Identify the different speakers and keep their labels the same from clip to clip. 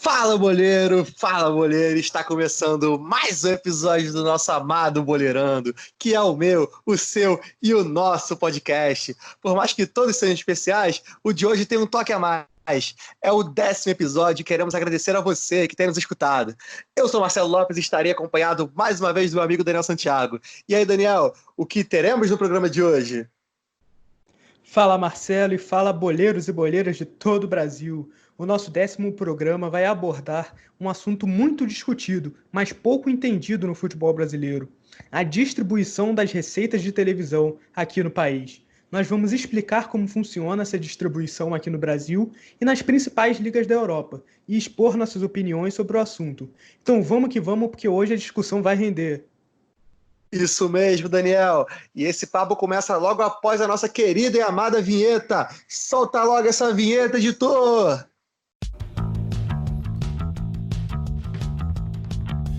Speaker 1: Fala boleiro, está começando mais um episódio do nosso amado Boleirando, que é o meu, o seu e o nosso podcast. Por mais que todos sejam especiais, o de hoje tem um toque a mais. É o 10º episódio e queremos agradecer a você que tem nos escutado. Eu sou Marcelo Lopes e estarei acompanhado mais uma vez do meu amigo Daniel Santiago. E aí, Daniel, o que teremos no programa de hoje?
Speaker 2: Fala Marcelo e fala boleiros e boleiras de todo o Brasil. O nosso 10º programa vai abordar um assunto muito discutido, mas pouco entendido no futebol brasileiro: a distribuição das receitas de televisão aqui no país. Nós vamos explicar como funciona essa distribuição aqui no Brasil e nas principais ligas da Europa e expor nossas opiniões sobre o assunto. Então vamos que vamos, porque hoje a discussão vai render.
Speaker 1: Isso mesmo, Daniel. E esse papo começa logo após a nossa querida e amada vinheta. Solta logo essa vinheta, editor!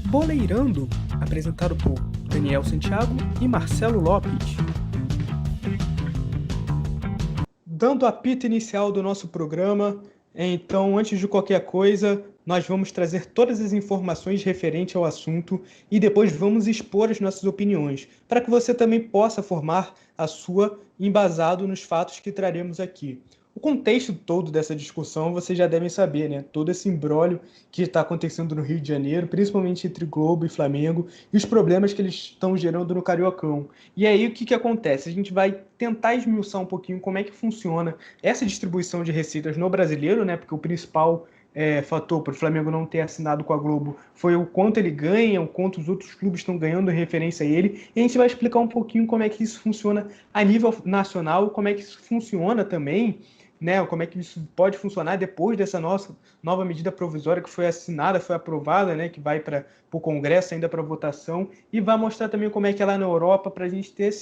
Speaker 2: Boleirando, apresentado por Daniel Santiago e Marcelo Lopes. Dando o apito inicial do nosso programa, então, antes de qualquer coisa, nós vamos trazer todas as informações referentes ao assunto e depois vamos expor as nossas opiniões, para que você também possa formar a sua embasado nos fatos que traremos aqui. O contexto todo dessa discussão vocês já devem saber, né? Todo esse imbróglio que está acontecendo no Rio de Janeiro, principalmente entre Globo e Flamengo, e os problemas que eles estão gerando no Cariocão. E aí o que acontece? A gente vai tentar esmiuçar um pouquinho como é que funciona essa distribuição de receitas no brasileiro, né? Porque o principal fator para o Flamengo não ter assinado com a Globo foi o quanto ele ganha, o quanto os outros clubes estão ganhando em referência a ele. E a gente vai explicar um pouquinho como é que isso funciona a nível nacional, como é que isso funciona também, né, como é que isso pode funcionar depois dessa nossa nova medida provisória que foi assinada, foi aprovada, né, que vai para o Congresso ainda para votação, e vai mostrar também como é que é lá na Europa, para a gente ter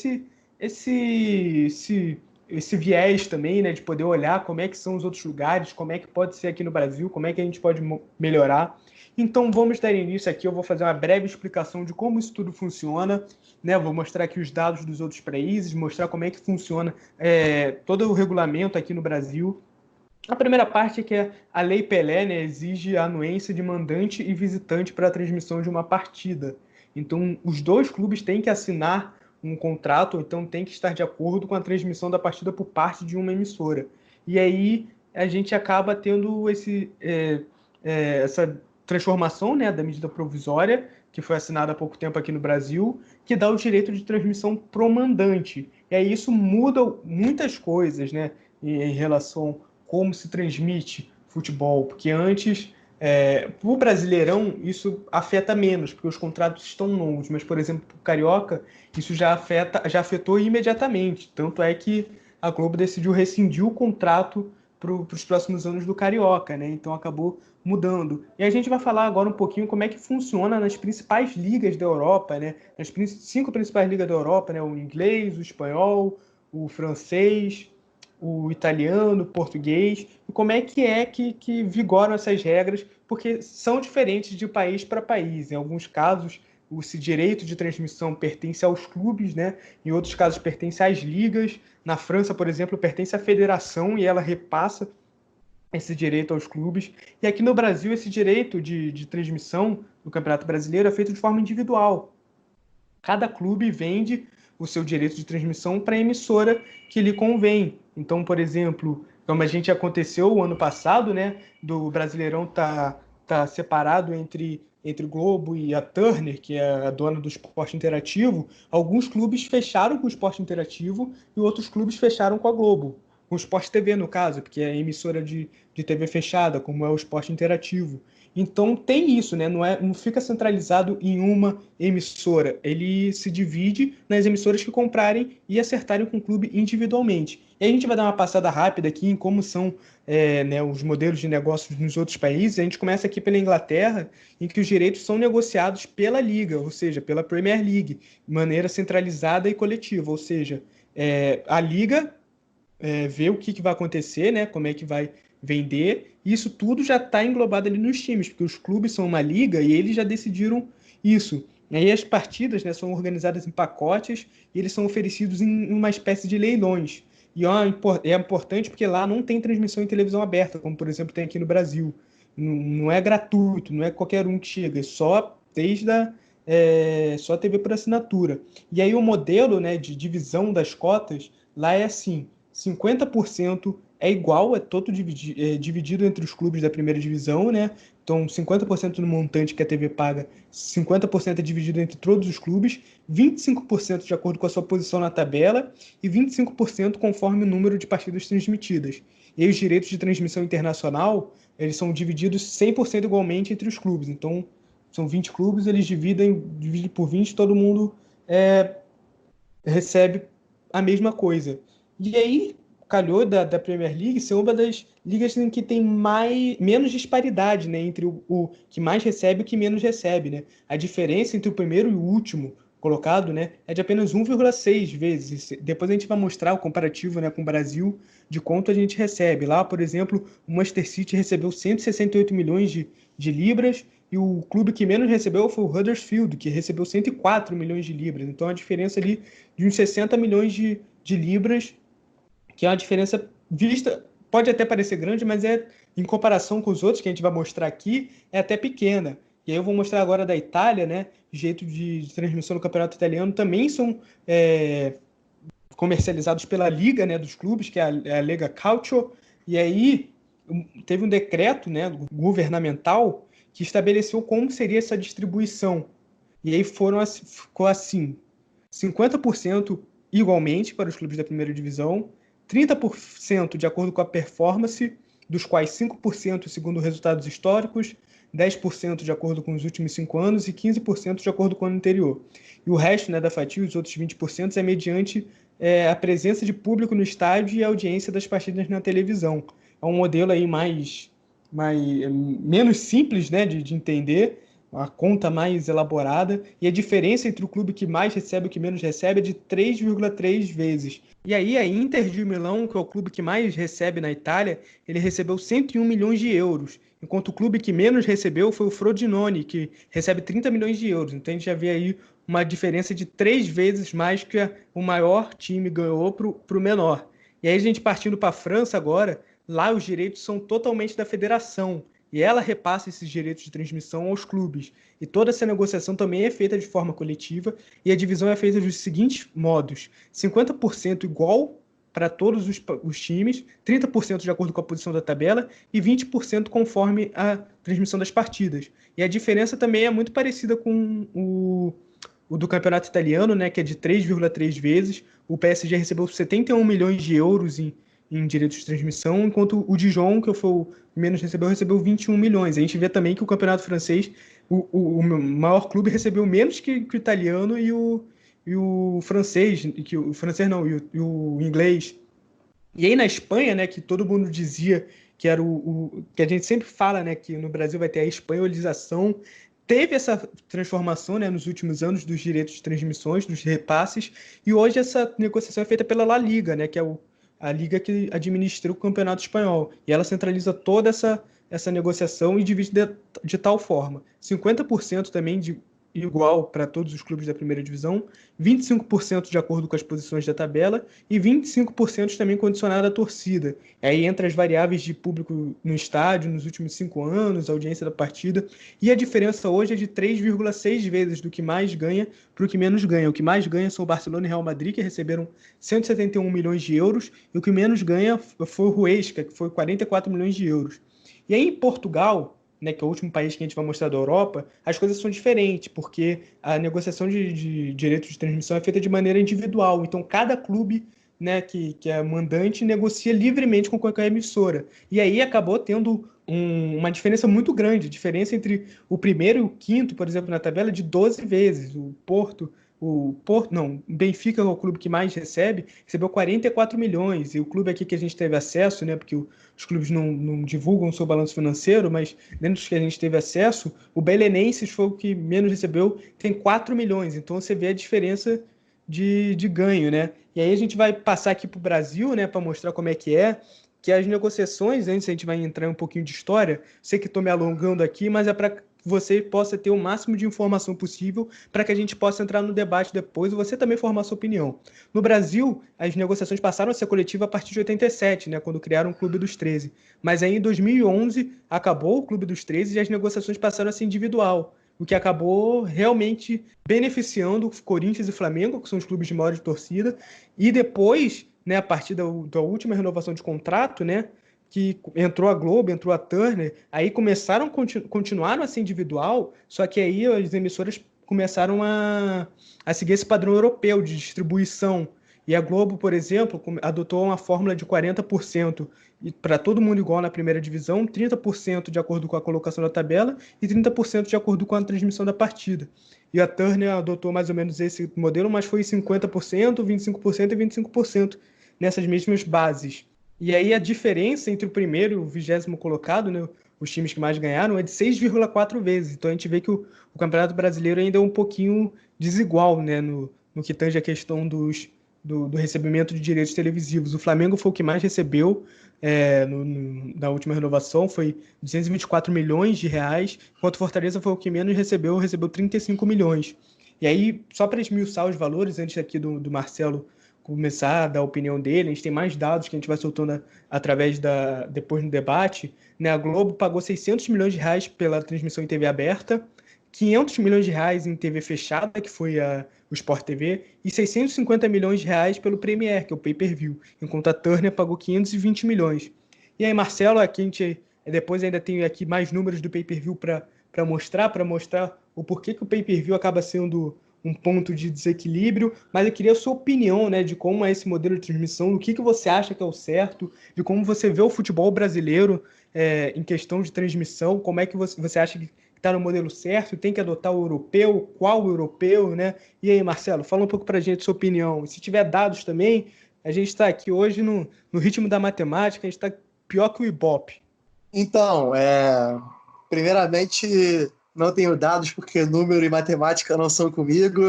Speaker 2: esse viés também, né, de poder olhar como é que são os outros lugares, como é que pode ser aqui no Brasil, como é que a gente pode melhorar. Então vamos dar início aqui, eu vou fazer uma breve explicação de como isso tudo funciona, né? Vou mostrar aqui os dados dos outros países, mostrar como é que funciona todo o regulamento aqui no Brasil. A primeira parte é que a Lei Pelé, né, exige a anuência de mandante e visitante para a transmissão de uma partida. Então os dois clubes têm que assinar um contrato, ou então tem que estar de acordo com a transmissão da partida por parte de uma emissora. E aí a gente acaba tendo essa transformação, né, da medida provisória, que foi assinada há pouco tempo aqui no Brasil, que dá o direito de transmissão pro mandante. E aí isso muda muitas coisas, né, em relação a como se transmite futebol, porque antes, o Brasileirão, isso afeta menos, porque os contratos estão longos, mas, por exemplo, o Carioca, isso já afetou imediatamente. Tanto é que a Globo decidiu rescindir o contrato para os próximos anos do Carioca, né? Então acabou mudando. E a gente vai falar agora um pouquinho como é que funciona nas principais ligas da Europa, né? Nas 5 principais ligas da Europa, né? O inglês, o espanhol, o francês, o italiano, o português, e como é que vigoram essas regras, porque são diferentes de país para país. Em alguns casos, esse direito de transmissão pertence aos clubes, né? Em outros casos, pertence às ligas. Na França, por exemplo, pertence à federação e ela repassa esse direito aos clubes. E aqui no Brasil, esse direito de transmissão do Campeonato Brasileiro é feito de forma individual. Cada clube vende o seu direito de transmissão para a emissora que lhe convém. Então, por exemplo, como a gente aconteceu o ano passado, né, do Brasileirão tá separado entre o Globo e a Turner, que é a dona do esporte interativo, alguns clubes fecharam com o esporte interativo e outros clubes fecharam com a Globo. Com o Sport TV, no caso, porque é emissora de TV fechada, como é o esporte interativo. Então tem isso, né? Não fica centralizado em uma emissora. Ele se divide nas emissoras que comprarem e acertarem com o clube individualmente. E a gente vai dar uma passada rápida aqui em como são né, os modelos de negócios nos outros países. A gente começa aqui pela Inglaterra, em que os direitos são negociados pela Liga, ou seja, pela Premier League, de maneira centralizada e coletiva. Ou seja, a Liga ver o que vai acontecer, né? Como é que vai vender. Isso tudo já está englobado ali nos times, porque os clubes são uma liga e eles já decidiram isso. E aí as partidas, né, são organizadas em pacotes e eles são oferecidos em uma espécie de leilões. E é importante porque lá não tem transmissão em televisão aberta, como por exemplo tem aqui no Brasil. Não é gratuito, não é qualquer um que chega, é só só TV por assinatura. E aí o modelo, né, de divisão das cotas lá é assim: 50% é igual, é todo dividido entre os clubes da primeira divisão, né? Então, 50% no montante que a TV paga, 50% é dividido entre todos os clubes, 25% de acordo com a sua posição na tabela e 25% conforme o número de partidas transmitidas. E aí os direitos de transmissão internacional, eles são divididos 100% igualmente entre os clubes. Então, são 20 clubes, eles dividem por 20, todo mundo recebe a mesma coisa. E aí, calhou da Premier League ser uma das ligas em que tem menos disparidade, né, entre o que mais recebe e o que menos recebe, né? A diferença entre o primeiro e o último colocado, né, é de apenas 1,6 vezes. Depois a gente vai mostrar o comparativo, né, com o Brasil, de quanto a gente recebe. Lá, por exemplo, o Manchester City recebeu 168 milhões de libras, e o clube que menos recebeu foi o Huddersfield, que recebeu 104 milhões de libras. Então, a diferença ali de uns 60 milhões de libras, que é uma diferença vista, pode até parecer grande, mas em comparação com os outros que a gente vai mostrar aqui, é até pequena. E aí eu vou mostrar agora da Itália, né? Jeito de transmissão do campeonato italiano também são comercializados pela Liga, né, dos clubes, que é a Lega Calcio. E aí teve um decreto, né, governamental que estabeleceu como seria essa distribuição. E aí ficou assim: 50% igualmente para os clubes da primeira divisão, 30% de acordo com a performance, dos quais 5% segundo resultados históricos, 10% de acordo com os últimos 5 anos e 15% de acordo com o ano anterior. E o resto, né, da fatia, os outros 20%, é mediante a presença de público no estádio e a audiência das partidas na televisão. É um modelo aí menos simples, né, de entender, a conta mais elaborada, e a diferença entre o clube que mais recebe e o que menos recebe é de 3,3 vezes. E aí a Inter de Milão, que é o clube que mais recebe na Itália, ele recebeu 101 milhões de euros, enquanto o clube que menos recebeu foi o Frosinone, que recebe 30 milhões de euros. Então a gente já vê aí uma diferença de 3 vezes mais que o maior time ganhou para o menor. E aí a gente partindo para a França agora, lá os direitos são totalmente da federação, e ela repassa esses direitos de transmissão aos clubes. E toda essa negociação também é feita de forma coletiva, e a divisão é feita dos seguintes modos: 50% igual para todos os times, 30% de acordo com a posição da tabela e 20% conforme a transmissão das partidas. E a diferença também é muito parecida com o do campeonato italiano, né, que é de 3,3 vezes. O PSG recebeu 71 milhões de euros em direitos de transmissão, enquanto o Dijon, que foi o menos recebeu 21 milhões. A gente vê também que o campeonato francês, o maior clube recebeu menos que o italiano e o francês, e o inglês. E aí na Espanha, né, que todo mundo dizia que era que a gente sempre fala, né, que no Brasil vai ter a espanholização, teve essa transformação, né, nos últimos anos dos direitos de transmissões, dos repasses, e hoje essa negociação é feita pela La Liga, né, que é a liga que administra o campeonato espanhol. E ela centraliza toda essa negociação e divide de tal forma: 50% também igual para todos os clubes da primeira divisão, 25% de acordo com as posições da tabela e 25% também condicionado à torcida. Aí entra as variáveis de público no estádio nos últimos 5 anos, a audiência da partida, e a diferença hoje é de 3,6 vezes do que mais ganha para o que menos ganha. O que mais ganha são o Barcelona e Real Madrid, que receberam 171 milhões de euros, e o que menos ganha foi o Huesca, que foi 44 milhões de euros. E aí em Portugal, né, que é o último país que a gente vai mostrar da Europa, as coisas são diferentes, porque a negociação de direitos de transmissão é feita de maneira individual. Então, cada clube, né, que é mandante negocia livremente com qualquer emissora. E aí acabou tendo uma diferença muito grande, diferença entre o primeiro e o quinto, por exemplo, na tabela, de 12 vezes. O Benfica é o clube que mais recebeu 44 milhões, e o clube aqui que a gente teve acesso, né, porque os clubes não divulgam o seu balanço financeiro, mas dentro dos que a gente teve acesso, o Belenenses foi o que menos recebeu, tem 4 milhões, então você vê a diferença de ganho, né? E aí a gente vai passar aqui para o Brasil, né, para mostrar como é que as negociações, antes a gente vai entrar em um pouquinho de história, sei que estou me alongando aqui, mas é para você possa ter o máximo de informação possível para que a gente possa entrar no debate depois e você também formar sua opinião. No Brasil, as negociações passaram a ser coletivas a partir de 87, né, quando criaram o Clube dos 13. Mas aí em 2011 acabou o Clube dos 13 e as negociações passaram a ser individual, o que acabou realmente beneficiando o Corinthians e Flamengo, que são os clubes de maior torcida, e depois, né, a partir da última renovação de contrato, né, que entrou a Globo, entrou a Turner, aí continuaram a ser individual, só que aí as emissoras começaram a seguir esse padrão europeu de distribuição. E a Globo, por exemplo, adotou uma fórmula de 40% para todo mundo igual na primeira divisão, 30% de acordo com a colocação da tabela e 30% de acordo com a transmissão da partida. E a Turner adotou mais ou menos esse modelo, mas foi 50%, 25% e 25% nessas mesmas bases. E aí a diferença entre o primeiro e o 20º colocado, né, os times que mais ganharam, é de 6,4 vezes. Então a gente vê que o Campeonato Brasileiro ainda é um pouquinho desigual, né, no que tange a questão do recebimento de direitos televisivos. O Flamengo foi o que mais recebeu na última renovação, foi 224 milhões de reais, enquanto o Fortaleza foi o que menos recebeu 35 milhões. E aí, só para esmiuçar os valores, antes aqui do Marcelo começar a dar a opinião dele, a gente tem mais dados que a gente vai soltando depois no debate, né? A Globo pagou 600 milhões de reais pela transmissão em TV aberta, 500 milhões de reais em TV fechada, que foi o Sport TV, e 650 milhões de reais pelo Premier, que é o pay-per-view, enquanto a Turner pagou 520 milhões. E aí, Marcelo, aqui a gente depois ainda tem aqui mais números do pay-per-view para mostrar o porquê que o pay-per-view acaba sendo um ponto de desequilíbrio, mas eu queria a sua opinião, né, de como é esse modelo de transmissão, do que você acha que é o certo, de como você vê o futebol brasileiro em questão de transmissão, como é que você acha que está no modelo certo, tem que adotar o europeu, qual o europeu, né? E aí, Marcelo, fala um pouco para a gente a sua opinião. Se tiver dados também, a gente está aqui hoje no ritmo da matemática, a gente está pior que o Ibope.
Speaker 1: Então, primeiramente, não tenho dados porque número e matemática não são comigo,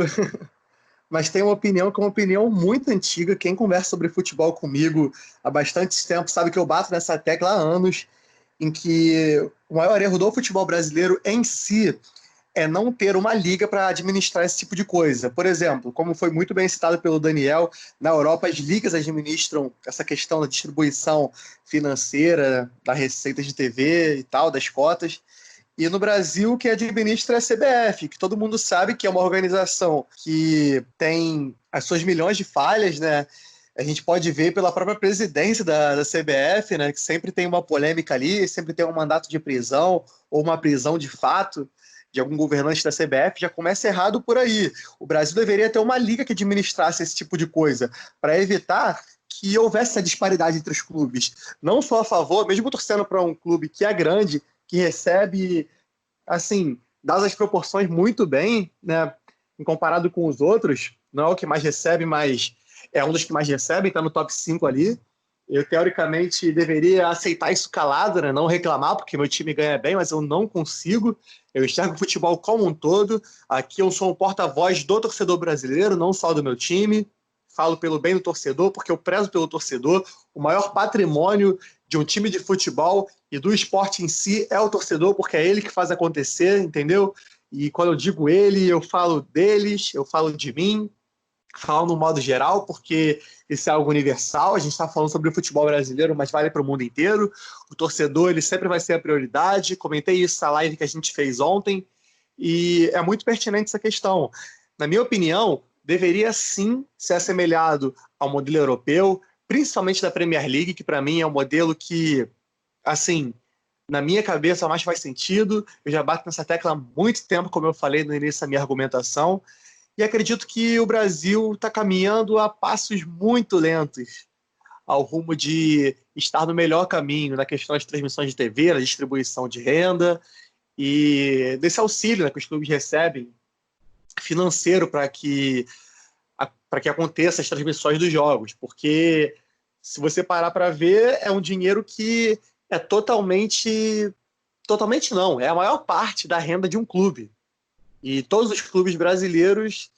Speaker 1: mas tenho uma opinião que é uma opinião muito antiga. Quem conversa sobre futebol comigo há bastante tempo sabe que eu bato nessa tecla há anos, em que o maior erro do futebol brasileiro em si é não ter uma liga para administrar esse tipo de coisa. Por exemplo, como foi muito bem citado pelo Daniel, na Europa as ligas administram essa questão da distribuição financeira, da receita de TV e tal, das cotas. E no Brasil, quem administra é a CBF, que todo mundo sabe que é uma organização que tem as suas milhões de falhas, né? A gente pode ver pela própria presidência da CBF, né, que sempre tem uma polêmica ali, sempre tem um mandato de prisão ou uma prisão de fato de algum governante da CBF, já começa errado por aí. O Brasil deveria ter uma liga que administrasse esse tipo de coisa, para evitar que houvesse essa disparidade entre os clubes. Não sou a favor, mesmo torcendo para um clube que é grande, que recebe, assim, dadas as proporções muito bem, né, em comparado com os outros, não é o que mais recebe, mas é um dos que mais recebem, está no top 5 ali. Eu, teoricamente, deveria aceitar isso calado, né? Não reclamar, porque meu time ganha bem, mas eu não consigo. Eu enxergo o futebol como um todo. Aqui eu sou um porta-voz do torcedor brasileiro, não só do meu time. Falo pelo bem do torcedor, porque eu prezo pelo torcedor. O maior patrimônio de um time de futebol e do esporte em si é o torcedor, porque é ele que faz acontecer, entendeu? E quando eu digo ele, eu falo deles, eu falo de mim, falo no modo geral, porque isso é algo universal. A gente está falando sobre o futebol brasileiro, mas vale para o mundo inteiro. O torcedor, ele sempre vai ser a prioridade. Comentei isso na live que a gente fez ontem, e é muito pertinente essa questão. Na minha opinião, deveria sim ser assemelhado ao modelo europeu, principalmente da Premier League, que para mim é um modelo que, assim, na minha cabeça mais faz sentido. Eu já bato nessa tecla há muito tempo, como eu falei no início da minha argumentação, e acredito que o Brasil está caminhando a passos muito lentos ao rumo de estar no melhor caminho na questão das transmissões de TV, na distribuição de renda e desse auxílio, né, que os clubes recebem financeiro para que aconteça as transmissões dos jogos, porque se você parar para ver, é um dinheiro que é totalmente não, é a maior parte da renda de um clube. E todos os clubes brasileiros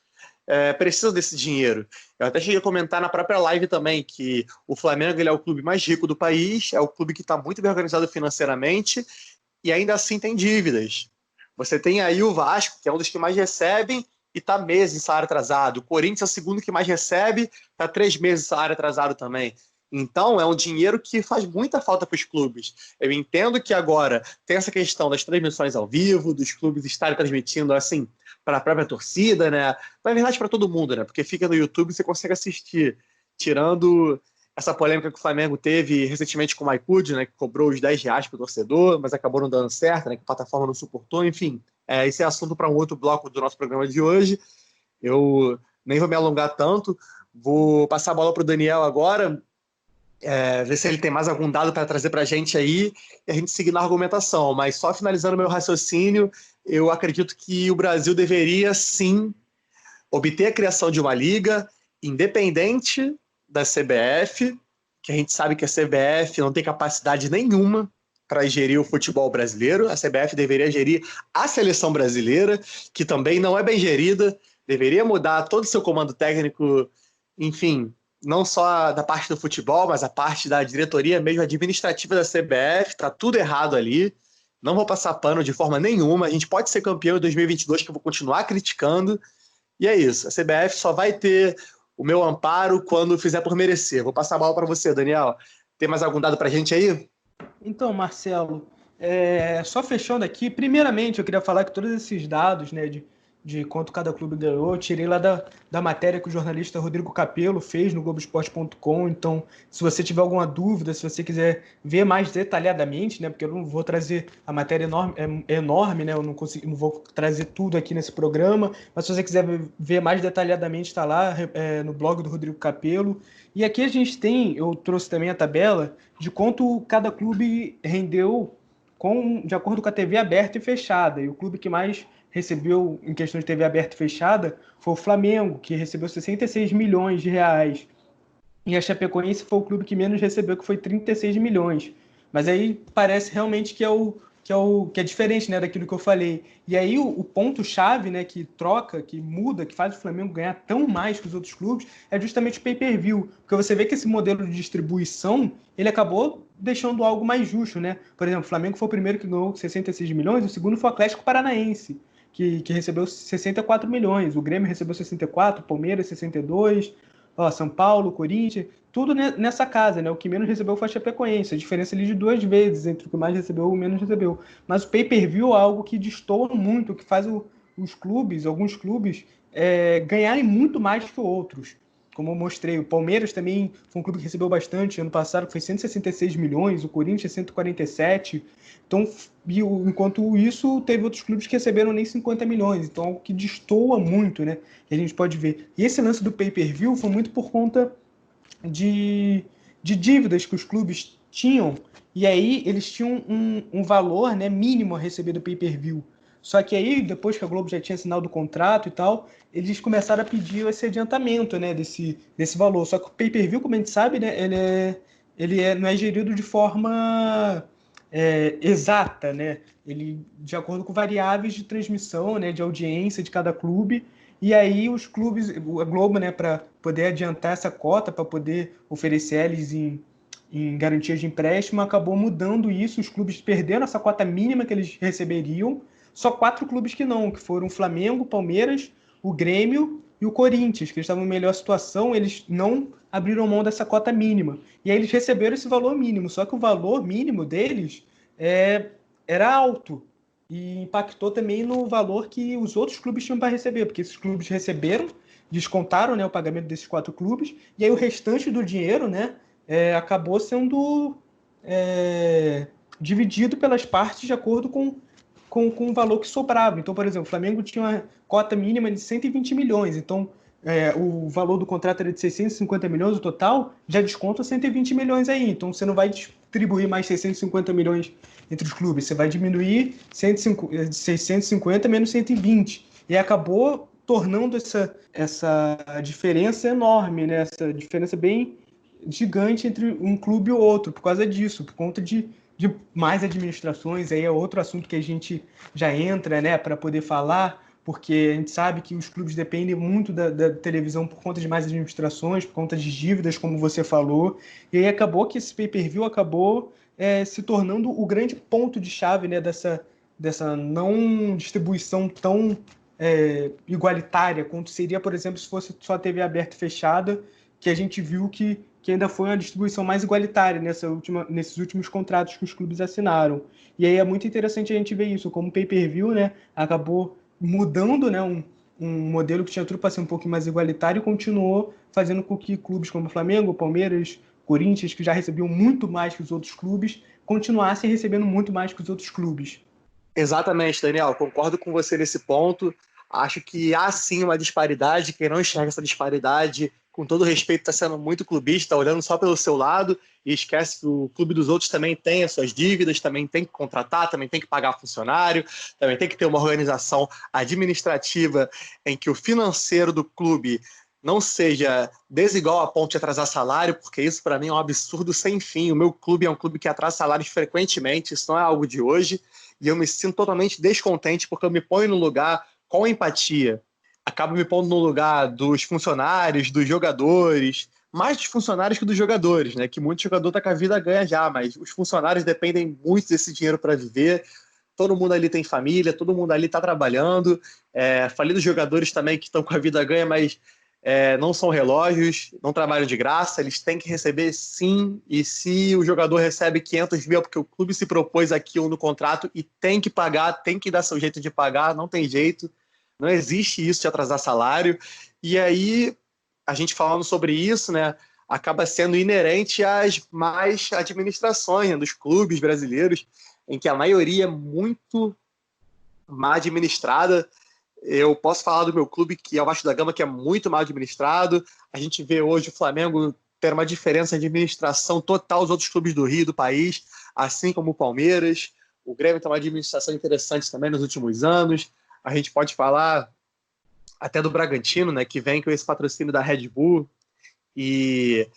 Speaker 1: precisam desse dinheiro. Eu até cheguei a comentar na própria live também que o Flamengo, ele é o clube mais rico do país, é o clube que está muito bem organizado financeiramente e ainda assim tem dívidas. Você tem aí o Vasco, que é um dos que mais recebem, e está meses de salário atrasado. O Corinthians é o segundo que mais recebe, está 3 meses de salário atrasado também. Então, é um dinheiro que faz muita falta para os clubes. Eu entendo que agora tem essa questão das transmissões ao vivo, dos clubes estarem transmitindo assim para a própria torcida, né? Na verdade, para todo mundo, né? Porque fica no YouTube e você consegue assistir. Tirando essa polêmica que o Flamengo teve recentemente com o iFood, né? Que cobrou os R$ 10 para o torcedor, mas acabou não dando certo, né? Que a plataforma não suportou, enfim. Esse é assunto para um outro bloco do nosso programa de hoje. Eu nem vou me alongar tanto. Vou passar a bola para o Daniel agora, ver se ele tem mais algum dado para trazer para a gente aí e a gente seguir na argumentação. Mas só finalizando meu raciocínio, eu acredito que o Brasil deveria, sim, obter a criação de uma liga independente da CBF, que a gente sabe que a CBF não tem capacidade nenhuma para gerir o futebol brasileiro. A CBF deveria gerir a seleção brasileira, que também não é bem gerida, deveria mudar todo o seu comando técnico, enfim, não só da parte do futebol, mas a parte da diretoria mesmo administrativa da CBF, está tudo errado ali. Não vou passar pano de forma nenhuma. A gente pode ser campeão em 2022, que eu vou continuar criticando. E é isso. A CBF só vai ter o meu amparo quando fizer por merecer. Vou passar a bola para você, Daniel. Tem mais algum dado para a gente aí?
Speaker 2: Então, Marcelo, só fechando aqui, primeiramente eu queria falar que todos esses dados, né, de quanto cada clube ganhou, eu tirei lá da matéria que o jornalista Rodrigo Capello fez no Globoesporte.com. Então, se você tiver alguma dúvida, se você quiser ver mais detalhadamente, né, porque eu não vou trazer a matéria enorme, né, eu não vou trazer tudo aqui nesse programa, mas se você quiser ver mais detalhadamente, está lá no blog do Rodrigo Capello. E aqui eu trouxe também a tabela de quanto cada clube rendeu de acordo com a TV aberta e fechada. E o clube que mais recebeu em questão de TV aberta e fechada foi o Flamengo, que recebeu 66 milhões de reais. E a Chapecoense foi o clube que menos recebeu, que foi 36 milhões. Mas aí parece realmente que é diferente, né, daquilo que eu falei. E aí o ponto-chave, né, que troca, que muda, que faz o Flamengo ganhar tão mais que os outros clubes, é justamente o pay-per-view. Porque você vê que esse modelo de distribuição, ele acabou deixando algo mais justo, né? Por exemplo, o Flamengo foi o primeiro que ganhou 66 milhões, o segundo foi o Atlético Paranaense, que recebeu 64 milhões. O Grêmio recebeu 64, o Palmeiras 62, São Paulo, Corinthians, tudo nessa casa, né? O que menos recebeu foi a Chapecoense. A diferença ali de 2 vezes entre o que mais recebeu e o menos recebeu. Mas o pay-per-view é algo que destoa muito, que faz alguns clubes, ganharem muito mais que outros. Como eu mostrei, o Palmeiras também foi um clube que recebeu bastante ano passado, que foi 166 milhões, o Corinthians 147. Então, enquanto isso, teve outros clubes que receberam nem 50 milhões. Então, algo que destoa muito, né? Que a gente pode ver. E esse lance do pay-per-view foi muito por conta de dívidas que os clubes tinham, e aí eles tinham um valor, né, mínimo a receber do pay-per-view. Só que aí, depois que a Globo já tinha assinado o contrato e tal, eles começaram a pedir esse adiantamento, né, desse valor. Só que o pay-per-view, como a gente sabe, né, não é gerido de forma exata, né? Ele, de acordo com variáveis de transmissão, né, de audiência de cada clube. E aí os clubes, a Globo, né, para poder adiantar essa cota, para poder oferecer eles em garantias de empréstimo, acabou mudando isso. Os clubes perderam essa cota mínima que eles receberiam. Só 4 clubes que não, que foram o Flamengo, Palmeiras, o Grêmio e o Corinthians, que eles estavam em melhor situação, eles não abriram mão dessa cota mínima. E aí eles receberam esse valor mínimo, só que o valor mínimo deles era alto. E impactou também no valor que os outros clubes tinham para receber, porque esses clubes receberam, descontaram, né, o pagamento desses 4 clubes, e aí o restante do dinheiro, né, acabou sendo dividido pelas partes de acordo com o valor que sobrava. Então, por exemplo, o Flamengo tinha uma cota mínima de 120 milhões, então o valor do contrato era de 650 milhões, o total já desconta 120 milhões aí. Então, você não vai distribuir mais 650 milhões entre os clubes, você vai diminuir 650 menos 120. E acabou tornando essa diferença enorme, né? Essa diferença bem gigante entre um clube e o outro, por causa disso, por conta de mais administrações. Aí é outro assunto que a gente já entra, né, para poder falar, porque a gente sabe que os clubes dependem muito da televisão por conta de mais administrações, por conta de dívidas, como você falou, e aí acabou que esse pay-per-view acabou se tornando o grande ponto de chave, né, dessa não distribuição tão igualitária quanto seria, por exemplo, se fosse só TV aberta e fechada, que a gente viu que ainda foi uma distribuição mais igualitária nesses últimos contratos que os clubes assinaram. E aí é muito interessante a gente ver isso, como o pay-per-view, né, acabou mudando, né, um modelo que tinha tudo para ser um pouco mais igualitário e continuou fazendo com que clubes como Flamengo, Palmeiras, Corinthians, que já recebiam muito mais que os outros clubes, continuassem recebendo muito mais que os outros clubes.
Speaker 1: Exatamente, Daniel, concordo com você nesse ponto. Acho que há sim uma disparidade. Quem não enxerga essa disparidade, com todo respeito, está sendo muito clubista, olhando só pelo seu lado e esquece que o clube dos outros também tem as suas dívidas, também tem que contratar, também tem que pagar funcionário, também tem que ter uma organização administrativa em que o financeiro do clube não seja desigual a ponto de atrasar salário, porque isso para mim é um absurdo sem fim. O meu clube é um clube que atrasa salários frequentemente, isso não é algo de hoje, e eu me sinto totalmente descontente porque eu me ponho no lugar com empatia. Acabo me pondo no lugar dos funcionários, dos jogadores, mais dos funcionários que dos jogadores, né? Que muito jogador tá com a vida ganha já, mas os funcionários dependem muito desse dinheiro para viver. Todo mundo ali tem família, todo mundo ali está trabalhando. Falei dos jogadores também que estão com a vida ganha, mas não são relógios, não trabalham de graça, eles têm que receber sim, e se o jogador recebe 500 mil, porque o clube se propôs aquilo no contrato e tem que pagar, tem que dar seu jeito de pagar, não tem jeito, não existe isso de atrasar salário, e aí, a gente falando sobre isso, né, acaba sendo inerente às mais administrações, né, dos clubes brasileiros, em que a maioria é muito mal administrada. Eu posso falar do meu clube, que é o Vasco da Gama, que é muito mal administrado. A gente vê hoje o Flamengo ter uma diferença de administração total dos outros clubes do Rio, do país, assim como o Palmeiras. O Grêmio tem uma administração interessante também nos últimos anos. A gente pode falar até do Bragantino, né, que vem com esse patrocínio da Red Bull e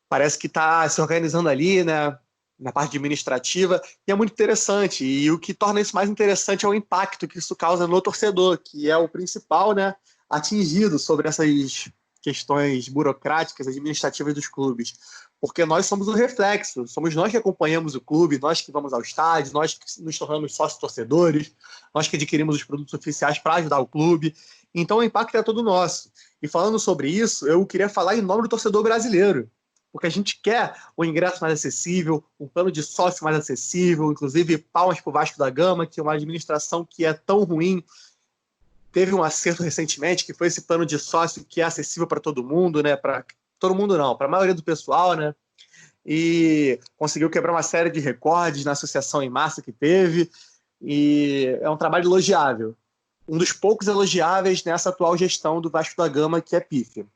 Speaker 1: parece que está se organizando ali, né, na parte administrativa, e é muito interessante. E o que torna isso mais interessante é o impacto que isso causa no torcedor, que é o principal, né, atingido sobre essas questões burocráticas, administrativas dos clubes. Porque nós somos o reflexo, somos nós que acompanhamos o clube, nós que vamos ao estádio, nós que nos tornamos sócios torcedores, nós que adquirimos os produtos oficiais para ajudar o clube. Então o impacto é todo nosso. E falando sobre isso, eu queria falar em nome do torcedor brasileiro, porque a gente quer um ingresso mais acessível, um plano de sócio mais acessível, inclusive palmas para o Vasco da Gama, que é uma administração que é tão ruim. Teve um acerto recentemente, que foi esse plano de sócio que é acessível para todo mundo, né? Para todo mundo não, para a maioria do pessoal, né? E conseguiu quebrar uma série de recordes na associação em massa que teve, e é um trabalho elogiável. Um dos poucos elogiáveis nessa atual gestão do Vasco da Gama, que é pífia.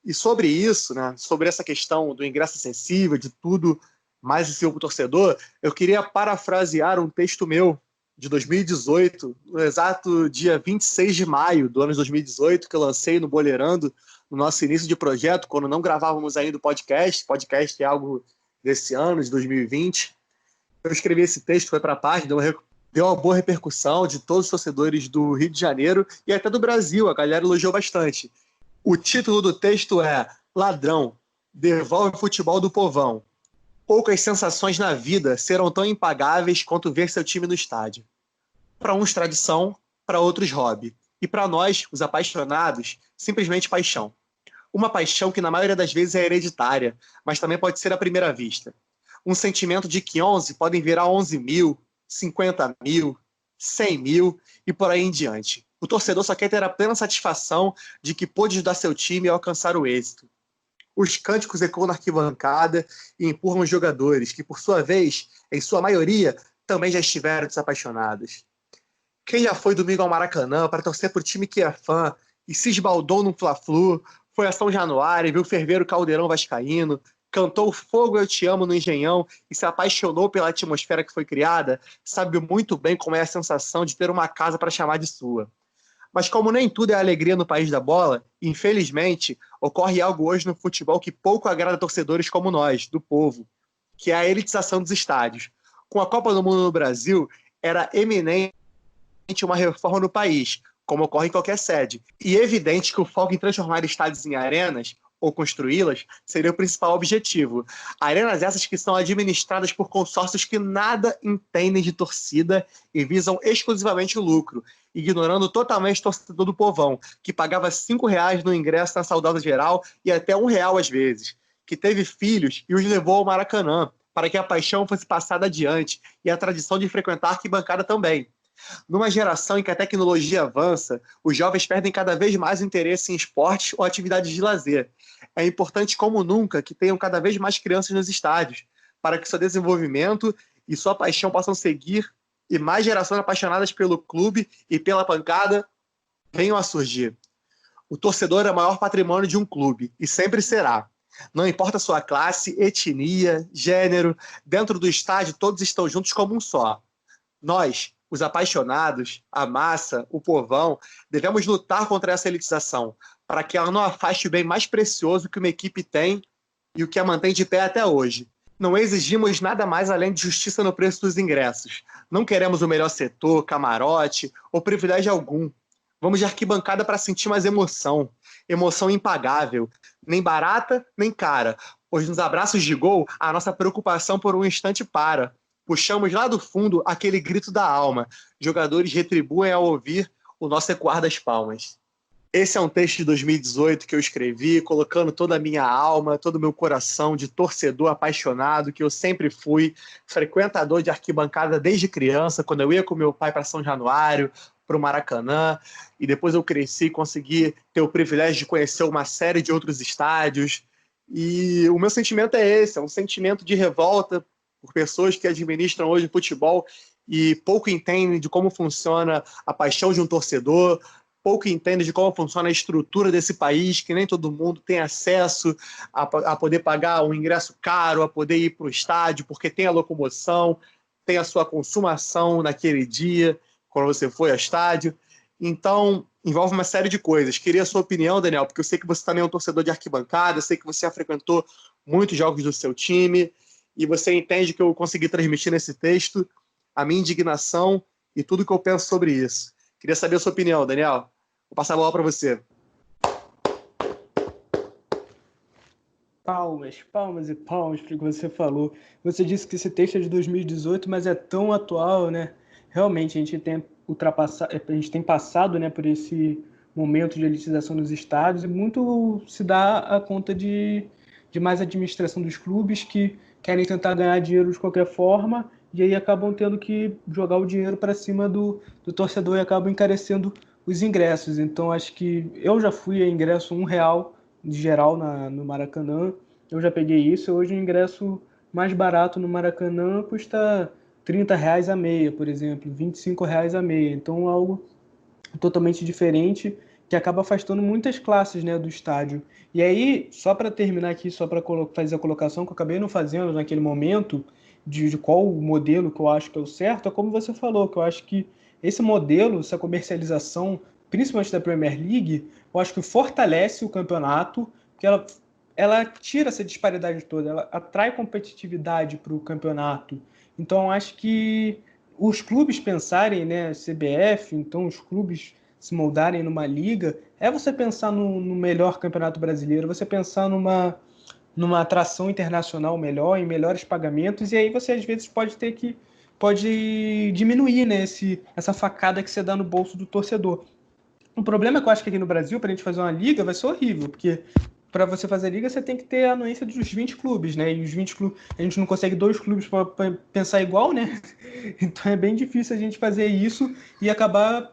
Speaker 1: E sobre isso, né, sobre essa questão do ingresso acessível, de tudo mais acessível para o torcedor, eu queria parafrasear um texto meu de 2018, no exato dia 26 de maio do ano de 2018, que eu lancei no Boleirando, no nosso início de projeto, quando não gravávamos ainda o podcast. Podcast é algo desse ano, de 2020. Eu escrevi esse texto, foi para a página, deu uma boa repercussão de todos os torcedores do Rio de Janeiro e até do Brasil, a galera elogiou bastante. O título do texto é Ladrão, devolve o futebol do povão. Poucas sensações na vida serão tão impagáveis quanto ver seu time no estádio. Para uns tradição, para outros hobby. E para nós, os apaixonados, simplesmente paixão. Uma paixão que na maioria das vezes é hereditária, mas também pode ser à primeira vista. Um sentimento de que 11 podem virar 11 mil, 50 mil, 100 mil e por aí em diante. O torcedor só quer ter a plena satisfação de que pôde ajudar seu time a alcançar o êxito. Os cânticos ecoam na arquibancada e empurram os jogadores, que por sua vez, em sua maioria, também já estiveram desapaixonados. Quem já foi domingo ao Maracanã para torcer por time que é fã e se esbaldou num Fla-Flu, foi a São Januário e viu ferver o caldeirão vascaíno, cantou Fogo Eu Te Amo no Engenhão e se apaixonou pela atmosfera que foi criada, sabe muito bem como é a sensação de ter uma casa para chamar de sua. Mas como nem tudo é alegria no país da bola, infelizmente, ocorre algo hoje no futebol que pouco agrada torcedores como nós, do povo, que é a elitização dos estádios. Com a Copa do Mundo no Brasil, era eminente uma reforma no país, como ocorre em qualquer sede. E é evidente que o foco em transformar estádios em arenas ou construí-las seria o principal objetivo. Arenas essas que são administradas por consórcios que nada entendem de torcida e visam exclusivamente o lucro, ignorando totalmente o torcedor do povão, que pagava R$ 5 no ingresso na saudosa geral e até R$ 1 às vezes, que teve filhos e os levou ao Maracanã, para que a paixão fosse passada adiante e a tradição de frequentar a arquibancada também. Numa geração em que a tecnologia avança, os jovens perdem cada vez mais o interesse em esportes ou atividades de lazer. É importante como nunca que tenham cada vez mais crianças nos estádios, para que seu desenvolvimento e sua paixão possam seguir e mais gerações apaixonadas pelo clube e pela pancada venham a surgir. O torcedor é o maior patrimônio de um clube e sempre será. Não importa sua classe, etnia, gênero, dentro do estádio todos estão juntos como um só. Nós, os apaixonados, a massa, o povão, devemos lutar contra essa elitização, para que ela não afaste o bem mais precioso que uma equipe tem e o que a mantém de pé até hoje. Não exigimos nada mais além de justiça no preço dos ingressos. Não queremos o melhor setor, camarote ou privilégio algum. Vamos de arquibancada para sentir mais emoção. Emoção impagável, nem barata, nem cara, pois nos abraços de gol a nossa preocupação por um instante para. Puxamos lá do fundo aquele grito da alma. Jogadores retribuem ao ouvir o nosso ecoar das palmas. Esse é um texto de 2018 que eu escrevi, colocando toda a minha alma, todo o meu coração de torcedor apaixonado, que eu sempre fui, frequentador de arquibancada desde criança, quando eu ia com meu pai para São Januário, para o Maracanã, e depois eu cresci e consegui ter o privilégio de conhecer uma série de outros estádios. E o meu sentimento é esse, é um sentimento de revolta por pessoas que administram hoje o futebol e pouco entendem de como funciona a paixão de um torcedor, pouco entendem de como funciona a estrutura desse país, que nem todo mundo tem acesso a poder pagar um ingresso caro, a poder ir para o estádio, porque tem a locomoção, tem a sua consumação naquele dia, quando você foi ao estádio. Então, envolve uma série de coisas. Queria a sua opinião, Daniel, porque eu sei que você também é um torcedor de arquibancada, eu sei que você já frequentou muitos jogos do seu time, e você entende que eu consegui transmitir nesse texto a minha indignação e tudo que eu penso sobre isso. Queria saber a sua opinião, Daniel. Vou passar a bola para você.
Speaker 2: Palmas, palmas e palmas para o que você falou. Você disse que esse texto é de 2018, mas é tão atual, né? Realmente, a gente tem passado, né, por esse momento de elitização dos estádios e muito se dá a conta de mais administração dos clubes que querem tentar ganhar dinheiro de qualquer forma e aí acabam tendo que jogar o dinheiro para cima do torcedor e acabam encarecendo os ingressos. Então, acho que eu já fui a ingresso R$ 1 de geral no Maracanã, eu já peguei isso. Hoje o ingresso mais barato no Maracanã custa R$ 30 a meia, por exemplo, R$ 25 a meia. Então, algo totalmente diferente que acaba afastando muitas classes, né, do estádio. E aí, só para terminar aqui, só para fazer a colocação que eu acabei não fazendo naquele momento, de qual o modelo que eu acho que é o certo, é como você falou, que eu acho que esse modelo, essa comercialização, principalmente da Premier League, eu acho que fortalece o campeonato, porque ela tira essa disparidade toda, ela atrai competitividade para o campeonato. Então, eu acho que os clubes pensarem, né, CBF, então os clubes se moldarem numa liga, é você pensar no melhor campeonato brasileiro, você pensar numa atração internacional melhor, em melhores pagamentos, e aí você às vezes pode diminuir, né, essa facada que você dá no bolso do torcedor. O problema é que eu acho que aqui no Brasil, para a gente fazer uma liga, vai ser horrível, porque para você fazer liga, você tem que ter a anuência dos 20 clubes, né? E os 20 clubes, a gente não consegue 2 clubes para pensar igual, né? Então é bem difícil a gente fazer isso e acabar...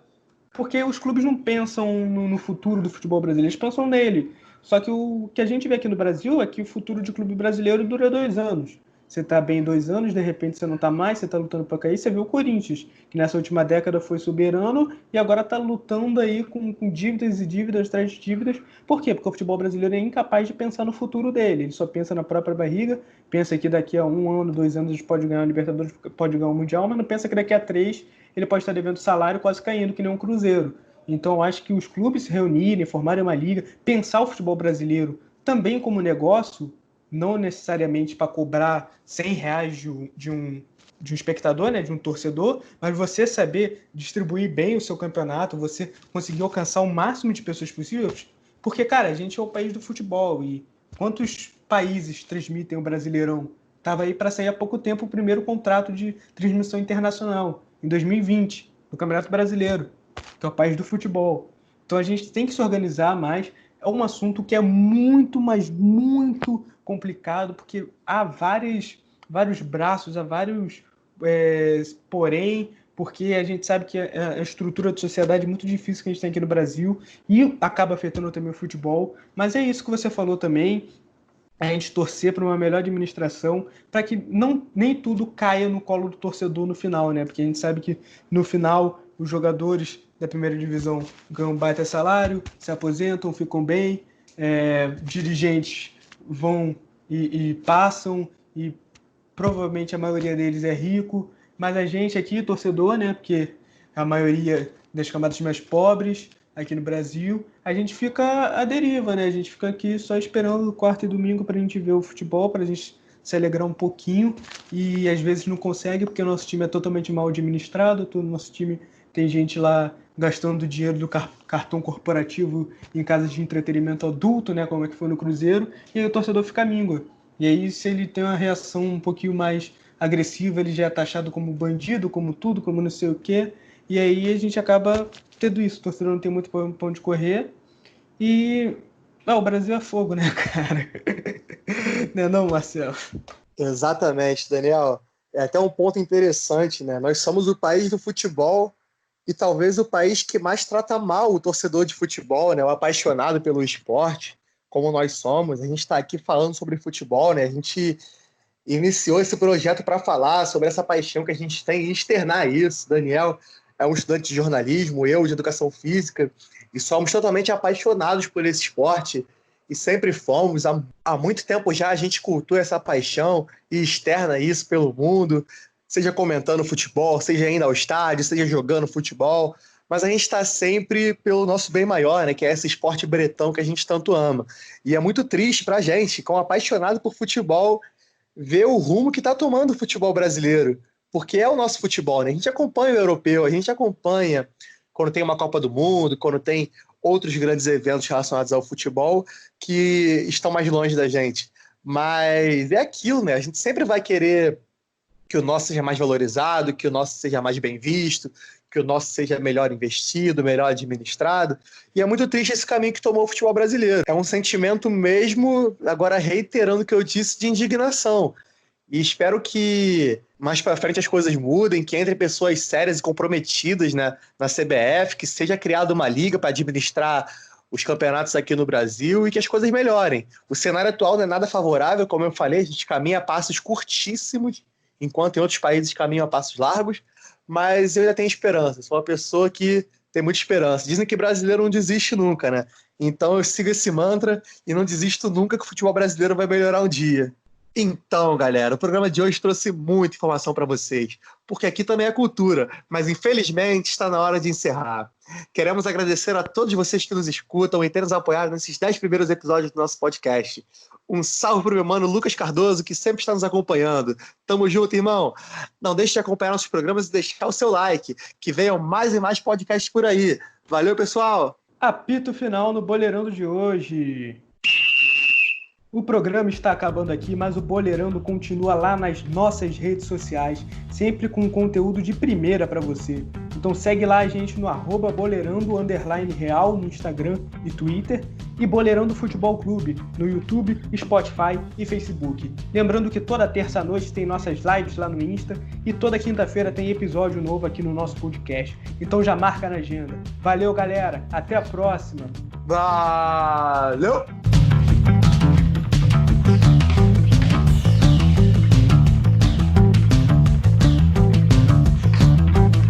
Speaker 2: Porque os clubes não pensam no futuro do futebol brasileiro, eles pensam nele. Só que o que a gente vê aqui no Brasil é que o futuro de clube brasileiro dura 2 anos. Você tá bem 2 anos, de repente você não tá mais, você tá lutando para cair. Você viu o Corinthians, que nessa última década foi soberano e agora tá lutando aí com dívidas e dívidas atrás de dívidas. Por quê? Porque o futebol brasileiro é incapaz de pensar no futuro dele. Ele só pensa na própria barriga, pensa que daqui a 1 ano, 2 anos a gente pode ganhar a Libertadores, pode ganhar o Mundial, mas não pensa que daqui a 3 ele pode estar devendo salário quase caindo, que nem um Cruzeiro. Então eu acho que os clubes se reunirem, formarem uma liga, pensar o futebol brasileiro também como negócio, não necessariamente para cobrar R$ 100 de um espectador, né, de um torcedor, mas você saber distribuir bem o seu campeonato, você conseguir alcançar o máximo de pessoas Porque, cara, a gente é o país do futebol e quantos países transmitem o Brasileirão? Tava aí para sair há pouco tempo o primeiro contrato de transmissão internacional, em 2020, no Campeonato Brasileiro, que é o país do futebol. Então a gente tem que se organizar mais. É um assunto que é muito, mas muito complicado, porque há vários braços, há vários porém, porque a gente sabe que a estrutura de sociedade é muito difícil que a gente tem aqui no Brasil e acaba afetando também o futebol. Mas é isso que você falou também, a gente torcer para uma melhor administração, para que nem tudo caia no colo do torcedor no final, né? Porque a gente sabe que no final os jogadores da primeira divisão ganham baita salário, se aposentam, ficam bem, dirigentes vão e passam, e provavelmente a maioria deles é rico, mas a gente aqui, torcedor, né? Porque a maioria das camadas mais pobres aqui no Brasil, a gente fica à deriva, né? A gente fica aqui só esperando quarta e domingo para a gente ver o futebol, para a gente se alegrar um pouquinho, e às vezes não consegue porque o nosso time é totalmente mal administrado, todo o nosso time tem gente lá gastando dinheiro do cartão corporativo em casas de entretenimento adulto, né? Como é que foi no Cruzeiro, e aí o torcedor fica míngua. E aí, se ele tem uma reação um pouquinho mais agressiva, ele já é taxado como bandido, como tudo, como não sei o quê, e aí a gente acaba tendo isso, o torcedor não tem muito pão de correr, e o Brasil é fogo, né, cara? Não é não, Marcelo?
Speaker 1: Exatamente, Daniel. É até um ponto interessante, né? Nós somos o país do futebol e talvez o país que mais trata mal o torcedor de futebol, né? O apaixonado pelo esporte, como nós somos. A gente está aqui falando sobre futebol, né? A gente iniciou esse projeto para falar sobre essa paixão que a gente tem e externar isso. Daniel é um estudante de jornalismo, eu de educação física, e somos totalmente apaixonados por esse esporte, e sempre fomos. Há muito tempo já a gente cultua essa paixão e externa isso pelo mundo, seja comentando futebol, seja indo ao estádio, seja jogando futebol, mas a gente está sempre pelo nosso bem maior, né, que é esse esporte bretão que a gente tanto ama. E é muito triste para a gente, como apaixonado por futebol, ver o rumo que está tomando o futebol brasileiro, porque é o nosso futebol, né? A gente acompanha o europeu, a gente acompanha quando tem uma Copa do Mundo, quando tem outros grandes eventos relacionados ao futebol que estão mais longe da gente. Mas é aquilo, né? A gente sempre vai querer que o nosso seja mais valorizado, que o nosso seja mais bem visto, que o nosso seja melhor investido, melhor administrado. E é muito triste esse caminho que tomou o futebol brasileiro. É um sentimento mesmo, agora reiterando o que eu disse, de indignação. E espero que mais para frente as coisas mudem, que entre pessoas sérias e comprometidas, né, na CBF, que seja criada uma liga para administrar os campeonatos aqui no Brasil e que as coisas melhorem. O cenário atual não é nada favorável, como eu falei, a gente caminha a passos curtíssimos, enquanto em outros países caminham a passos largos, mas eu ainda tenho esperança, sou uma pessoa que tem muita esperança. Dizem que brasileiro não desiste nunca, né? Então eu sigo esse mantra e não desisto nunca que o futebol brasileiro vai melhorar um dia. Então, galera, o programa de hoje trouxe muita informação para vocês, porque aqui também é cultura, mas infelizmente está na hora de encerrar. Queremos agradecer a todos vocês que nos escutam e ter nos apoiado nesses 10 primeiros episódios do nosso podcast. Um salve pro meu mano Lucas Cardoso, que sempre está nos acompanhando. Tamo junto, irmão. Não deixe de acompanhar nossos programas e deixar o seu like, que venham mais e mais podcasts por aí. Valeu, pessoal!
Speaker 2: Apito final no Boleirando de hoje. O programa está acabando aqui, mas o Boleirando continua lá nas nossas redes sociais, sempre com conteúdo de primeira para você. Então segue lá a gente no @boleirando_real no Instagram e Twitter, e Boleirando Futebol Clube no YouTube, Spotify e Facebook. Lembrando que toda terça-noite tem nossas lives lá no Insta e toda quinta-feira tem episódio novo aqui no nosso podcast. Então já marca na agenda. Valeu, galera. Até a próxima.
Speaker 1: Valeu!